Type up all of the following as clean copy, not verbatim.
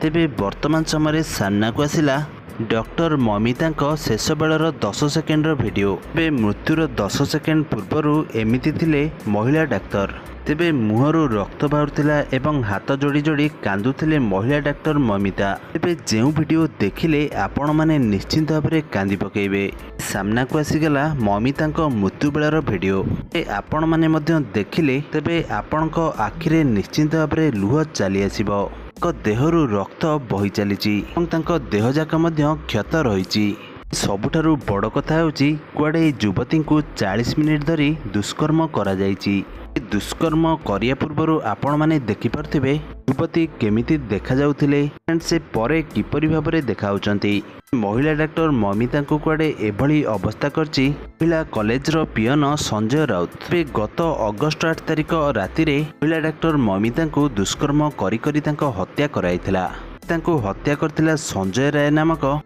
तेबे वर्तमान समय सामना को आसिला डॉक्टर ममिता शेष बेलर 10 सेकेंडर वीडियो। तेबे मृत्युर 10 सेकेंड पूर्व एमिति थिले महिला डाक्तर। तेबे मुहरु रक्त बाहुला एवं हाथ जोड़ी जोड़ी कांदुथिले महिला डाक्टर ममिता। तेबे जेउ वीडियो देखिले आपण माने निश्चिंत भाव में कांदी पकेइबे। सामना को आसीगला ममिता मृत्यु बेलर वीडियो। आपण माने मध्य देखिले तेबे आपणक आखिरे निश्चिंत भाव में लुह चली आसीबो। देहरु रक्त बही चली देह जाक क्षत रही। सबुठारु बड़ कथा होची कुआडे युवती को 40 मिनिट धरी दुष्कर्म करा जायछि। दुष्कर्म करिया पूर्व आपण माने देखि पारथिबे युवती केमिति देखा जाउथिले एंड से परे किपरि भाबरे देखाउचंती। महिला डाक्टर ममिता को कुआडे एभली अवस्था करछि महिला कॉलेज रो पियन संजय राउत। गत अगस्ट 8 तारिख राति रे महिला डाक्टर ममिता को दुष्कर्म करी करी तांको हत्या कराइथिला। तांको हत्या करथिला संजय राय नामक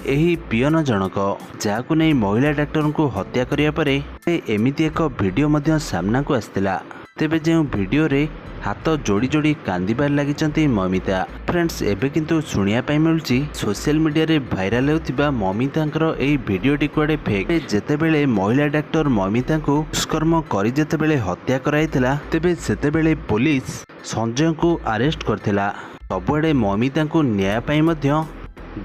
एही पियन जनक, जहाकु नहीं महिला डाक्टर को हत्या करिया परे एमिति एक वीडियो मध्य सामना को आस्तिला। तेबे जे वीडियो रे हाथ जोड़ी जोड़ी कांदिबार लागिचंती ममिता। फ्रेंड्स एबे किंतु सुनिया पाई मिलुची सोशल मीडिया रे भाइराल होतिबा ममितांकर एही वीडियोटी कुआडे फेक। जेतेबेले महिला डाक्टर ममिता को दुष्कर्म करी जेतेबेले हत्या कराइथिला तेबे सेतेबेले पुलिस संजय को अरेस्ट करथिला। सबुआडे ममिता को न्याय पाई मध्य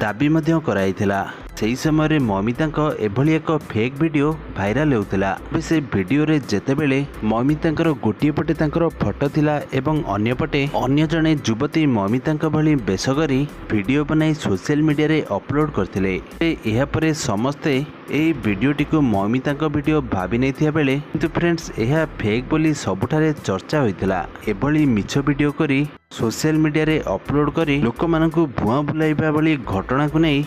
दाबी मध्य कराइथिला। सेही समय ममिता एभली एक फेक वीडियो भाइराल होतिला। से वीडियो रे जेतेबेले ममिता गोटे पटे तांकर फोटो थिला एवं अन्य पटे अन्य जने युवती ममिता भली बेश करी वीडियो बनाई सोशल मीडिया रे अपलोड करथिले। एहा परे समस्ते एही वीडियोटी को ममिता वीडियो भाबी नैथिया बेले किंतु फ्रेंड्स एहा फेक बोली सबुठारे चर्चा होइथिला। एभली मिछ वीडियो करी सोशल मीडिया रे अपलोड करी लोक मानकु भुआ बुलाइबा भली घटना को नहीं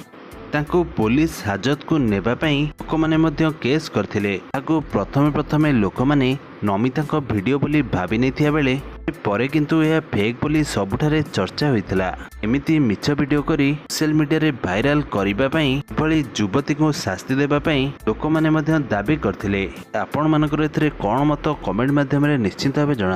तांको पुलिस हाजत को नेबा पई लोक माने मध्य केस करथिले। ताको प्रथमे लोक माने नमिता वीडियो बोली भाबी नैथिया बेले परे किंतु यह फेक बोली सबुठारे चर्चा होइथिला। एमिति मिछ वीडियो करी सोशल मीडिया रे भाइराल करिबा पई भली युवती को शास्ति देबा पई लोक माने मध्य दाबी करथिले। आपण मानकर एथरे कोन मत कमेंट माध्यम रे निश्चित भाबे जणाନ୍ତୁ।